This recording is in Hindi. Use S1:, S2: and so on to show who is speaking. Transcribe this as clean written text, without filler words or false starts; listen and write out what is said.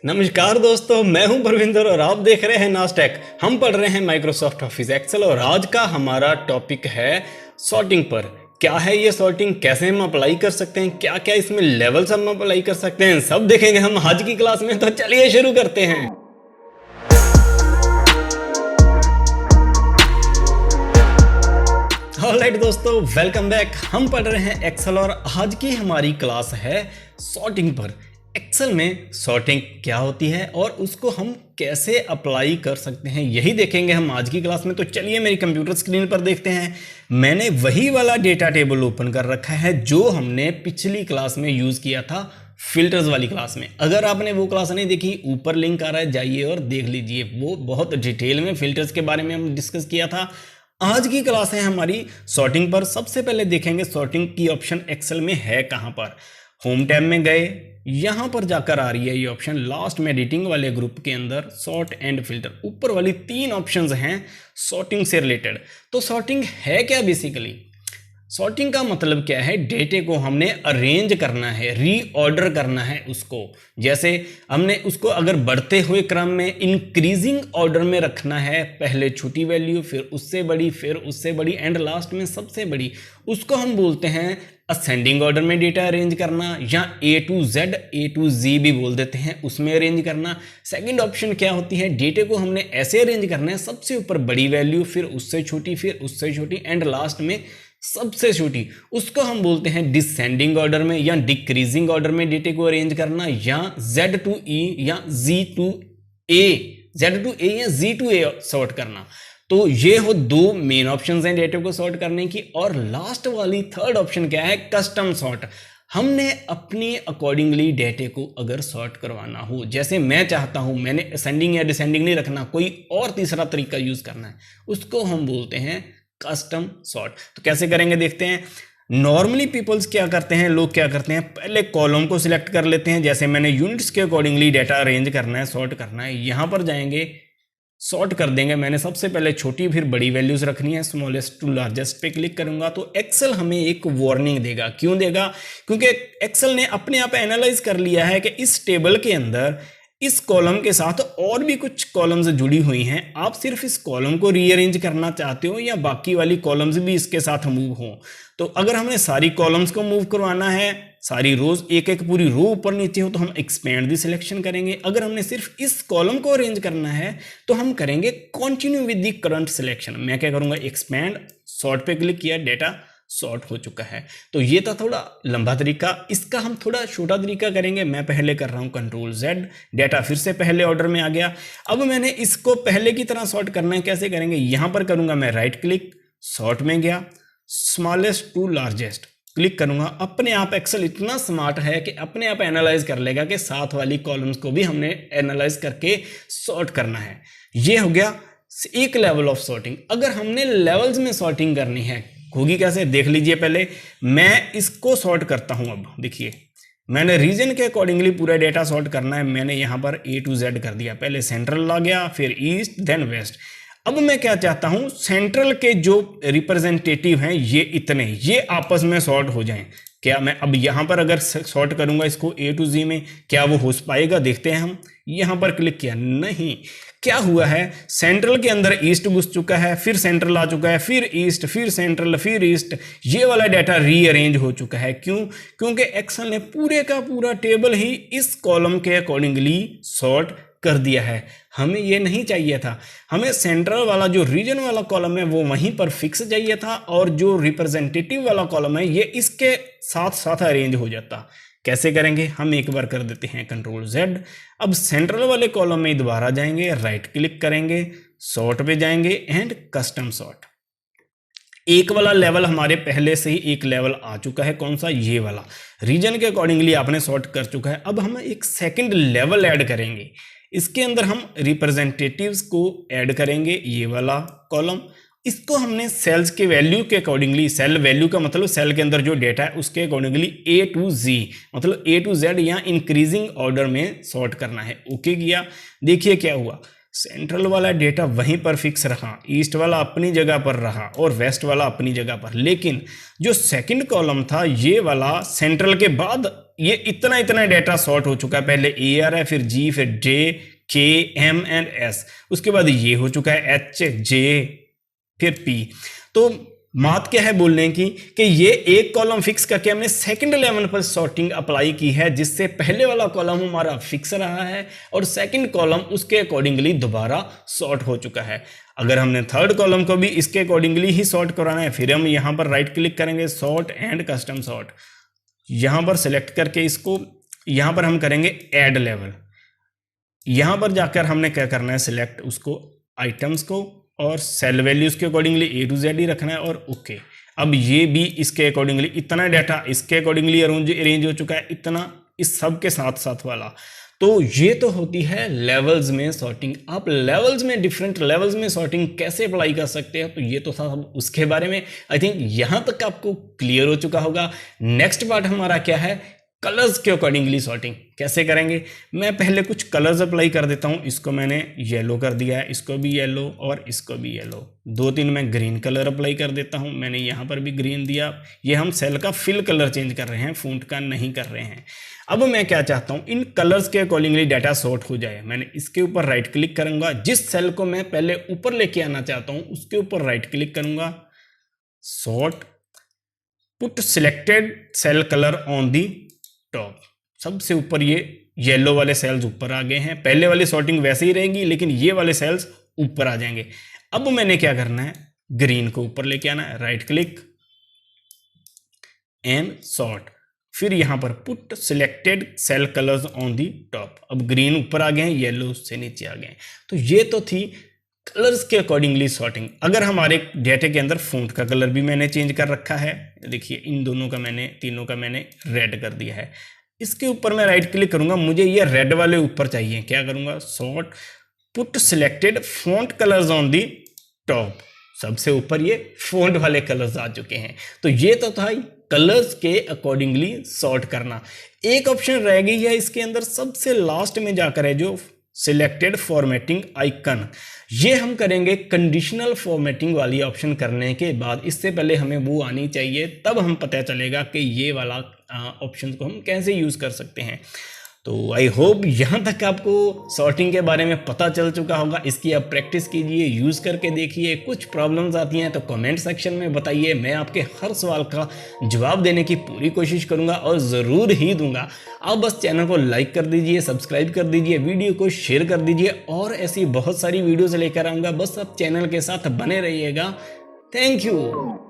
S1: नमस्कार दोस्तों, मैं हूं परविंदर और आप देख रहे हैं नास्टेक। हम पढ़ रहे हैं माइक्रोसॉफ्ट ऑफिस एक्सेल और आज का हमारा टॉपिक है सॉर्टिंग पर। क्या है ये सॉर्टिंग, कैसे हम अप्लाई कर सकते हैं, क्या क्या इसमें लेवल्स हम अप्लाई कर सकते हैं, सब देखेंगे हम आज की क्लास में। तो चलिए शुरू करते हैं। ऑलराइट दोस्तों, वेलकम बैक। हम पढ़ रहे हैं एक्सेल और आज की हमारी क्लास है सॉर्टिंग पर। एक्सेल में सॉर्टिंग क्या होती है और उसको हम कैसे अप्लाई कर सकते हैं, यही देखेंगे हम आज की क्लास में। तो चलिए मेरी कंप्यूटर स्क्रीन पर देखते हैं। मैंने वही वाला डेटा टेबल ओपन कर रखा है जो हमने पिछली क्लास में यूज किया था, फिल्टर्स वाली क्लास में। अगर आपने वो क्लास नहीं देखी, ऊपर लिंक आ रहा है, जाइए और देख लीजिए। वो बहुत डिटेल में फिल्टर्स के बारे में हम डिस्कस किया था। आज की क्लास है हमारी सॉर्टिंग पर। सबसे पहले देखेंगे सॉर्टिंग की ऑप्शन एक्सेल में है कहां पर। होम टैब में गए, यहां पर जाकर आ रही है ये ऑप्शन लास्ट में एडिटिंग वाले ग्रुप के अंदर सॉर्ट एंड फिल्टर। ऊपर वाली 3 ऑप्शंस हैं सॉर्टिंग से रिलेटेड। तो सॉर्टिंग है क्या बेसिकली? सॉर्टिंग का मतलब क्या है? डेटे को हमने अरेंज करना है, रीऑर्डर करना है उसको। जैसे हमने उसको अगर बढ़ते हुए क्रम में इंक्रीजिंग ऑर्डर में रखना है, पहले छोटी वैल्यू, फिर उससे बड़ी, फिर उससे बड़ी, एंड लास्ट में सबसे बड़ी, उसको हम बोलते हैं असेंडिंग ऑर्डर में डेटा अरेंज करना, या A to Z, A to Z भी बोल देते हैं, उसमें अरेंज करना। सेकंड ऑप्शन क्या होती है? डेटे को हमने ऐसे अरेंज करना है, सबसे ऊपर बड़ी वैल्यू, फिर उससे छोटी, फिर उससे छोटी, एंड लास्ट में सबसे छोटी। उसको हम बोलते हैं डिसेंडिंग ऑर्डर में या डिक्रीजिंग ऑर्डर में डेटे को अरेंज करना, या Z to E या Z to A, Z to A या Z to A सॉर्ट करना। तो ये हो 2 मेन ऑप्शंस हैं डेटे को सॉर्ट करने की। और लास्ट वाली थर्ड ऑप्शन क्या है? Custom sort. हमने अपने अकॉर्डिंगली डेटे को अगर सॉर्ट करवाना हो, जैसे मैं चाहता हूं, मैंने असेंडिंग या डिसेंडिंग नहीं रखना, कोई और तीसरा तरीका यूज करना है, उसको हम बोलते हैं कस्टम सॉर्ट। तो कैसे करेंगे देखते हैं। नॉर्मली पीपल्स क्या करते हैं, लोग क्या करते हैं, पहले कॉलम को सिलेक्ट कर लेते हैं। जैसे मैंने यूनिट्स के अकॉर्डिंगली डेटा अरेंज करना है, सॉर्ट करना है, यहां पर जाएंगे, सॉर्ट कर देंगे। मैंने सबसे पहले छोटी फिर बड़ी वैल्यूज रखनी है, स्मॉलेस्ट टू लार्जेस्ट पे क्लिक करूंगा तो एक्सेल हमें एक वार्निंग देगा। क्यों देगा? क्योंकि एक्सेल ने अपने आप एनालाइज कर लिया है कि इस टेबल के अंदर इस कॉलम के साथ और भी कुछ कॉलम्स जुड़ी हुई हैं। आप सिर्फ इस कॉलम को रीअरेंज करना चाहते हो या बाकी वाली कॉलम्स भी इसके साथ मूव हो। तो अगर हमने सारी कॉलम्स को मूव करवाना है, सारी रोज, एक एक पूरी रो ऊपर नीचे हो, तो हम एक्सपेंड दी सिलेक्शन करेंगे। अगर हमने सिर्फ इस कॉलम को अरेंज करना है तो हम करेंगे continue with the current selection. मैं क्या करूंगा, एक्सपेंड, सॉर्ट पे क्लिक किया, डेटा सॉर्ट हो चुका है। तो ये था थोड़ा लंबा तरीका। इसका हम थोड़ा छोटा तरीका करेंगे। मैं पहले कर रहा हूं कंट्रोल Z, डेटा फिर से पहले ऑर्डर में आ गया। अब मैंने इसको पहले की तरह सॉर्ट करना है। कैसे करेंगे? यहां पर करूंगा मैं राइट क्लिक, सॉर्ट में गया, स्मॉलेस्ट टू लार्जेस्ट क्लिक करूंगा। अपने आप एक्सेल इतना स्मार्ट है कि अपने आप एनालाइज कर लेगा कि साथ वाली कॉलम्स को भी हमने एनालाइज करके सॉर्ट करना है। ये हो गया एक लेवल ऑफ सॉर्टिंग। अगर हमने लेवल्स में सॉर्टिंग करनी है, होगी कैसे देख लीजिए। पहले मैं इसको सॉर्ट करता हूं। अब देखिए, मैंने रीजन के अकॉर्डिंगली पूरा डेटा सॉर्ट करना है। मैंने यहां पर A to Z कर दिया। पहले सेंट्रल आ गया, फिर ईस्ट, देन वेस्ट। अब मैं क्या चाहता हूं, सेंट्रल के जो रिप्रेजेंटेटिव हैं ये इतने, ये आपस में सॉर्ट हो जाएं। क्या मैं अब यहां पर अगर सॉर्ट करूंगा इसको A to Z में, क्या वो हो पाएगा? देखते हैं हम। यहां पर क्लिक किया, नहीं। क्या हुआ है, सेंट्रल के अंदर ईस्ट घुस चुका है, फिर सेंट्रल आ चुका है, फिर ईस्ट, फिर सेंट्रल, फिर ईस्ट। ये वाला डाटा रीअरेंज हो चुका है। क्यों? क्योंकि एक्सेल ने पूरे का पूरा टेबल ही इस कॉलम के अकॉर्डिंगली सॉर्ट कर दिया है। हमें ये नहीं चाहिए था। हमें सेंट्रल वाला जो रीजन वाला कॉलम है वो वहीं पर फिक्स चाहिए था, और जो रिप्रेजेंटेटिव वाला कॉलम है ये इसके साथ साथ अरेंज हो जाता। कैसे करेंगे? हम एक बार कर देते हैं कंट्रोल Z। अब सेंट्रल वाले कॉलम में दोबारा जाएंगे, राइट क्लिक करेंगे, सॉर्ट पे जाएंगे एंड कस्टम सॉर्ट। एक वाला लेवल हमारे पहले से ही एक लेवल आ चुका है। कौन सा? ये वाला। रीजन के अकॉर्डिंगली आपने सॉर्ट कर चुका है। अब हम एक सेकंड लेवल ऐड करेंगे। इसके अंदर हम रिप्रेजेंटेटिव्स को ऐड करेंगे, ये वाला कॉलम। इसको हमने सेल्स के वैल्यू के अकॉर्डिंगली, सेल वैल्यू का मतलब सेल के अंदर जो डेटा है उसके अकॉर्डिंगली A to Z, मतलब A to Z या इंक्रीजिंग ऑर्डर में सॉर्ट करना है। ओके किया। देखिए क्या हुआ, सेंट्रल वाला डेटा वहीं पर फिक्स रहा, ईस्ट वाला अपनी जगह पर रहा और वेस्ट वाला अपनी जगह पर। लेकिन जो सेकंड कॉलम था ये वाला सेंट्रल के बाद ये इतना डेटा सॉर्ट हो चुका है, पहले AR है, फिर G, फिर J, K, M and S, उसके बाद ये हो चुका है H, J, फिर P। तो बात क्या है बोलने की कि ये एक कॉलम फिक्स करके हमने सेकंड लेवल पर सॉर्टिंग अप्लाई की है, जिससे पहले वाला कॉलम हमारा फिक्स रहा है और सेकंड कॉलम उसके अकॉर्डिंगली दोबारा सॉर्ट हो चुका है। अगर हमने थर्ड कॉलम को भी इसके अकॉर्डिंगली ही सॉर्ट कराना है, फिर हम यहाँ पर राइट क्लिक करेंगे, सॉर्ट एंड कस्टम सॉर्ट, यहाँ पर सिलेक्ट करके इसको यहाँ पर हम करेंगे ऐड लेवल। यहाँ पर जाकर हमने क्या करना है, सिलेक्ट उसको आइटम्स को और सेल वैल्यूज के अकॉर्डिंगली A to Z ही रखना है और ओके। अब ये भी इसके अकॉर्डिंगली इतना डाटा इसके अकॉर्डिंगली अरेंज हो चुका है, इतना इस सब के साथ साथ वाला। तो ये तो होती है लेवल्स में सॉर्टिंग। आप लेवल्स में डिफरेंट लेवल्स में सॉर्टिंग कैसे अप्लाई कर सकते हैं, तो ये तो था सब उसके बारे में। आई थिंक यहाँ तक आपको क्लियर हो चुका होगा। नेक्स्ट पार्ट हमारा क्या है, कलर्स के अकॉर्डिंगली सॉर्टिंग कैसे करेंगे। मैं पहले कुछ कलर्स अप्लाई कर देता हूँ। इसको मैंने येलो कर दिया है, इसको भी येलो और इसको भी येलो। 2-3 मैं ग्रीन कलर अप्लाई कर देता हूँ, मैंने यहाँ पर भी ग्रीन दिया। ये हम सेल का फिल कलर चेंज कर रहे हैं, फॉन्ट का नहीं कर रहे हैं। अब मैं क्या चाहता हूँ, इन कलर्स के अकॉर्डिंगली डाटा सॉर्ट हो जाए। मैंने इसके ऊपर राइट क्लिक करूंगा, जिस सेल को मैं पहले ऊपर लेके आना चाहता हूँ उसके ऊपर राइट क्लिक करूंगा, sort, put selected cell colour on the top. सबसे ऊपर ये येलो वाले सेल्स ऊपर आ गए हैं। पहले वाली सॉर्टिंग वैसे ही रहेगी, लेकिन ये वाले सेल्स ऊपर आ जाएंगे। अब मैंने क्या करना है, ग्रीन को ऊपर लेके आना है, राइट क्लिक एंड सॉर्ट, फिर यहां पर put selected cell colours on the top. अब ग्रीन ऊपर आ गए हैं, येलो से नीचे आ गए। तो ये तो थी कलर्स के अकॉर्डिंगली सॉर्टिंग। अगर हमारे डेटे के अंदर फॉन्ट का कलर भी मैंने चेंज कर रखा है, देखिए इन दोनों का मैंने, तीनों का मैंने रेड कर दिया है। इसके ऊपर मैं राइट क्लिक करूंगा, मुझे ये रेड वाले ऊपर चाहिए। क्या करूंगा, sort, put selected font colours on the top. सबसे ऊपर ये फॉन्ट वाले कलर्स आ चुके हैं। तो ये तो था कलर्स के अकॉर्डिंगली सॉर्ट करना। एक ऑप्शन रह गई है इसके अंदर, सबसे लास्ट में जाकर है जो सिलेक्टेड फॉर्मेटिंग आइकन। ये हम करेंगे कंडीशनल फॉर्मेटिंग वाली ऑप्शन करने के बाद। इससे पहले हमें वो आनी चाहिए, तब हम पता चलेगा कि ये वाला ऑप्शन को हम कैसे यूज कर सकते हैं। तो आई होप यहाँ तक आपको सॉर्टिंग के बारे में पता चल चुका होगा। इसकी आप प्रैक्टिस कीजिए, यूज़ करके देखिए। कुछ प्रॉब्लम्स आती हैं तो कमेंट सेक्शन में बताइए, मैं आपके हर सवाल का जवाब देने की पूरी कोशिश करूँगा और ज़रूर ही दूंगा। आप बस चैनल को लाइक कर दीजिए, सब्सक्राइब कर दीजिए, वीडियो को शेयर कर दीजिए और ऐसी बहुत सारी वीडियोज़ लेकर आऊँगा। बस आप चैनल के साथ बने रहिएगा। Thank you.